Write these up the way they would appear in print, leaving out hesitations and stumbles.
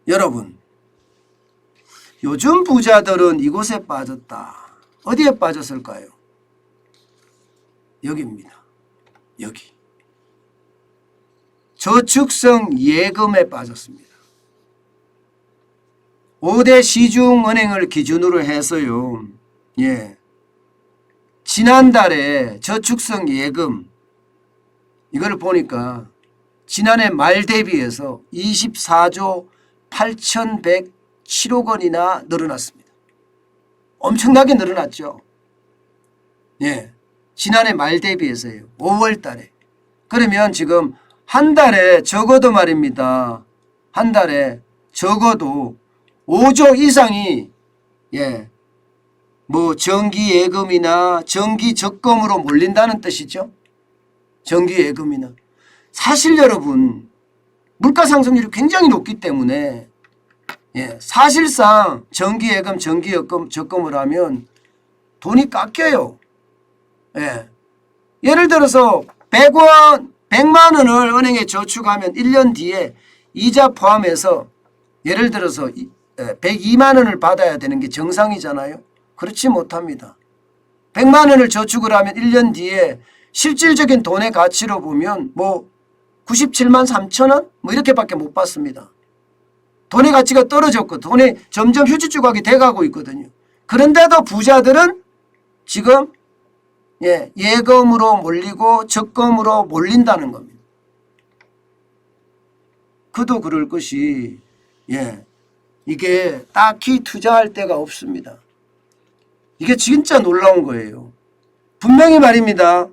여러분, 요즘 부자들은 이곳에 빠졌다. 어디에 빠졌을까요? 여기입니다. 여기. 저축성 예금에 빠졌습니다. 5대 시중은행을 기준으로 해서요. 지난달에 저축성 예금 이걸 보니까 지난해 말 대비해서 24조 8,107억 원이나 늘어났습니다. 엄청나게 늘어났죠. 지난해 말 대비해서요. 5월 달에. 그러면 지금 한 달에 적어도 말입니다. 한 달에 적어도 5조 이상이 뭐 정기 예금이나 정기 적금으로 몰린다는 뜻이죠. 정기 예금이나. 사실 여러분 물가 상승률이 굉장히 높기 때문에 사실상 정기 예금, 정기 적금을 하면 돈이 깎여요. 예를 들어서 100원, 100만 원을 은행에 저축하면 1년 뒤에 이자 포함해서 예를 들어서 102만 원을 받아야 되는 게 정상이잖아요. 그렇지 못합니다. 100만 원을 저축을 하면 1년 뒤에 실질적인 돈의 가치로 보면 뭐 97만 3천 원? 뭐 이렇게밖에 못 받습니다. 돈의 가치가 떨어졌고 돈이 점점 휴지 조각이 돼가고 있거든요. 그런데도 부자들은 지금 예금으로 몰리고 적금으로 몰린다는 겁니다. 그도 그럴 것이 이게 딱히 투자할 데가 없습니다. 이게 진짜 놀라운 거예요. 분명히 말입니다.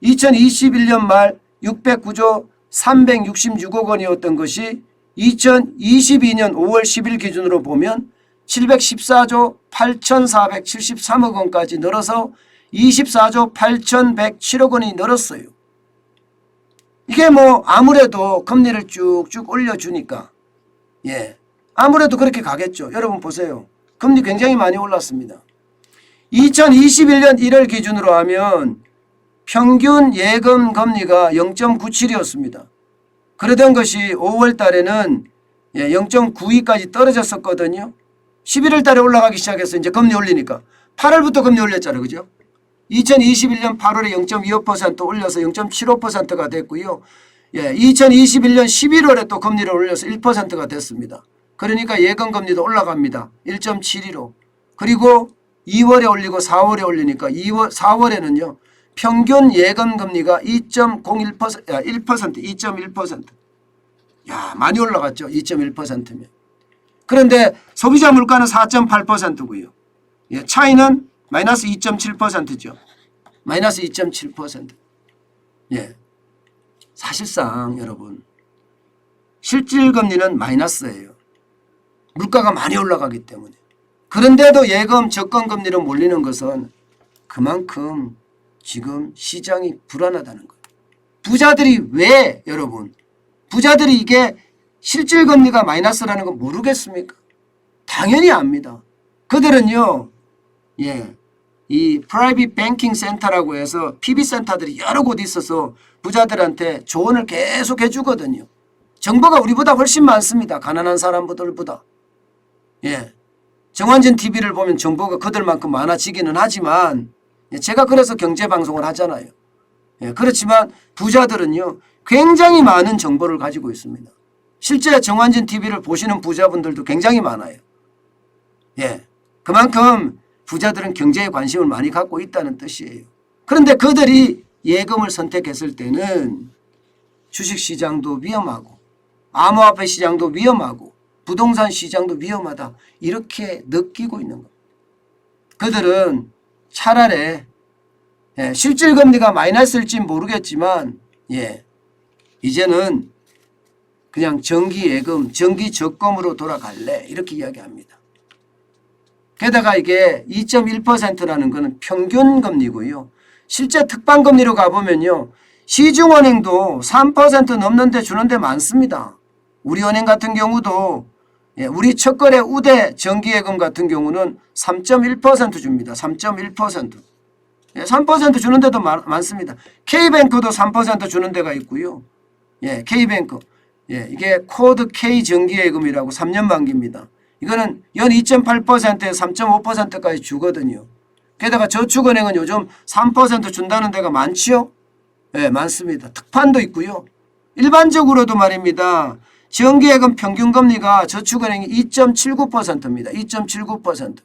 2021년 말 609조 366억 원이었던 것이 2022년 5월 10일 기준으로 보면 714조 8,473억 원까지 늘어서 24조 8,107억 원이 늘었어요. 이게 뭐 아무래도 금리를 쭉쭉 올려주니까 아무래도 그렇게 가겠죠. 여러분 보세요. 금리 굉장히 많이 올랐습니다. 2021년 1월 기준으로 하면 평균 예금 금리가 0.97이었습니다. 그러던 것이 5월 달에는 0.92까지 떨어졌었거든요. 11월 달에 올라가기 시작해서 이제 금리 올리니까 8월부터 금리 올렸잖아요. 그죠? 2021년 8월에 0.25% 올려서 0.75%가 됐고요. 2021년 11월에 또 금리를 올려서 1%가 됐습니다. 그러니까 예금 금리도 올라갑니다. 1.72로. 그리고 2월에 올리고 4월에 올리니까 4월에는요. 평균 예금 금리가 2.01%, 2.1%. 야, 많이 올라갔죠. 2.1%면. 그런데 소비자 물가는 4.8%고요. 차이는 마이너스 2.7%죠. 마이너스 2.7%. 사실상 여러분 실질 금리는 마이너스예요. 물가가 많이 올라가기 때문에. 그런데도 예금 적금 금리로 몰리는 것은 그만큼 지금 시장이 불안하다는 거예요. 부자들이 왜 여러분 부자들이 이게 실질 금리가 마이너스라는 거 모르겠습니까? 당연히 압니다. 그들은요. 이 프라이빗 뱅킹 센터라고 해서 PB 센터들이 여러 곳 있어서 부자들한테 조언을 계속 해주거든요. 정보가 우리보다 훨씬 많습니다. 가난한 사람들보다. 정환진 TV를 보면 정보가 그들만큼 많아지기는 하지만 제가 그래서 경제방송을 하잖아요. 그렇지만 부자들은요. 굉장히 많은 정보를 가지고 있습니다. 실제 정환진 TV를 보시는 부자분들도 굉장히 많아요. 그만큼 부자들은 경제에 관심을 많이 갖고 있다는 뜻이에요. 그런데 그들이 예금을 선택했을 때는 주식시장도 위험하고 암호화폐 시장도 위험하고 부동산 시장도 위험하다 이렇게 느끼고 있는 겁니다. 그들은 차라리 실질금리가 마이너스일지 모르겠지만 이제는 그냥 정기예금, 정기적금으로 돌아갈래 이렇게 이야기합니다. 게다가 이게 2.1%라는 것은 평균금리고요. 실제 특방금리로 가보면요. 시중은행도 3% 넘는데 주는 데 많습니다. 우리은행 같은 경우도 우리 첫거래 우대 정기예금 같은 경우는 3.1% 줍니다. 3.1%. 3% 주는 데도 많습니다. K뱅크도 3% 주는 데가 있고요. K뱅크. 예, 이게 코드 K 정기예금이라고 3년 만기입니다. 이거는 연 2.8%에서 3.5%까지 주거든요. 게다가 저축은행은 요즘 3% 준다는 데가 많지요? 예, 많습니다. 특판도 있고요. 일반적으로도 말입니다. 정기예금 평균금리가 저축은행이 2.79%입니다. 2.79%.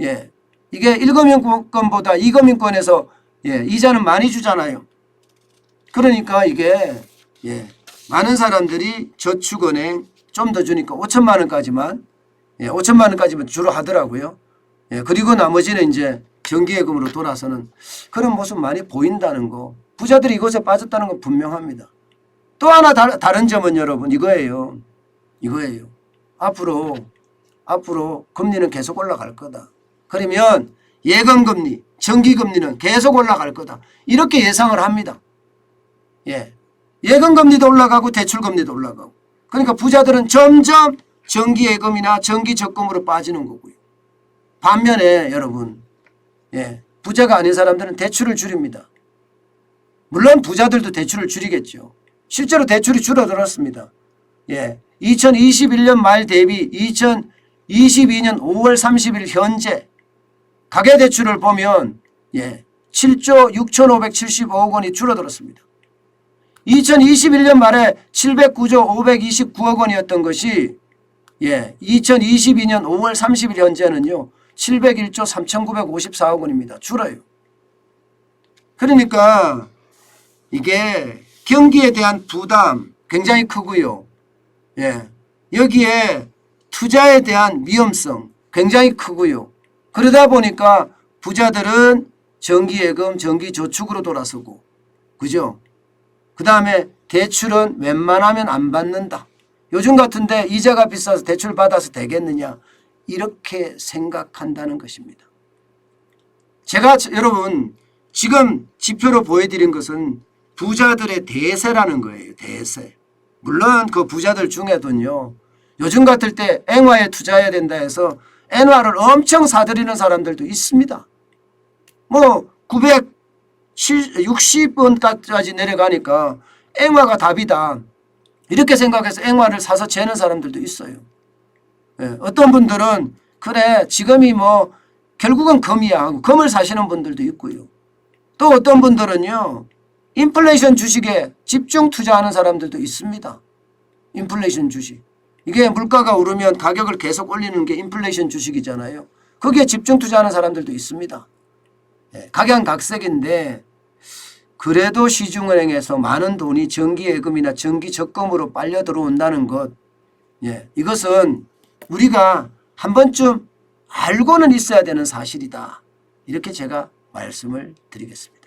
예, 이게 1금융권보다 2금융권에서 예, 이자는 많이 주잖아요. 그러니까 이게 예, 많은 사람들이 저축은행 좀 더 주니까 5천만 원까지만 예, 5천만 원까지만 주로 하더라고요. 예, 그리고 나머지는 이제 정기예금으로 돌아서는 그런 모습 많이 보인다는 거. 부자들이 이것에 빠졌다는 건 분명합니다. 또 하나 다른 점은 여러분 이거예요. 이거예요. 앞으로 금리는 계속 올라갈 거다. 그러면 예금금리, 정기금리는 계속 올라갈 거다. 이렇게 예상을 합니다. 예, 예금금리도 올라가고 대출금리도 올라가고. 그러니까 부자들은 점점 정기예금이나 정기적금으로 빠지는 거고요. 반면에 여러분 예, 부자가 아닌 사람들은 대출을 줄입니다. 물론 부자들도 대출을 줄이겠죠. 실제로 대출이 줄어들었습니다. 예, 2021년 말 대비 2022년 5월 30일 현재 가계대출을 보면 예, 7조 6,575억 원이 줄어들었습니다. 2021년 말에 709조 529억 원이었던 것이 예, 2022년 5월 30일 현재는요 701조 3,954억 원입니다. 줄어요. 그러니까 이게 경기에 대한 부담 굉장히 크고요. 예, 여기에 투자에 대한 위험성 굉장히 크고요. 그러다 보니까 부자들은 정기예금, 정기저축으로 돌아서고 그죠? 그 다음에 대출은 웬만하면 안 받는다. 요즘 같은데 이자가 비싸서 대출 받아서 되겠느냐 이렇게 생각한다는 것입니다. 제가 여러분 지금 지표로 보여드린 것은 부자들의 대세라는 거예요. 대세. 물론 그 부자들 중에도요. 요즘 같을 때 앵화에 투자해야 된다 해서 엔화를 엄청 사들이는 사람들도 있습니다. 뭐 960원까지 내려가니까 앵화가 답이다. 이렇게 생각해서 앵화를 사서 재는 사람들도 있어요. 예, 어떤 분들은 그래 지금이 뭐 결국은 금이야 하고 금을 사시는 분들도 있고요. 또 어떤 분들은요. 인플레이션 주식에 집중 투자하는 사람들도 있습니다. 인플레이션 주식. 이게 물가가 오르면 가격을 계속 올리는 게 인플레이션 주식이잖아요. 거기에 집중 투자하는 사람들도 있습니다. 예, 각양각색인데 그래도 시중은행에서 많은 돈이 정기예금이나 정기적금으로 빨려 들어온다는 것. 예, 이것은 우리가 한 번쯤 알고는 있어야 되는 사실이다. 이렇게 제가 말씀을 드리겠습니다.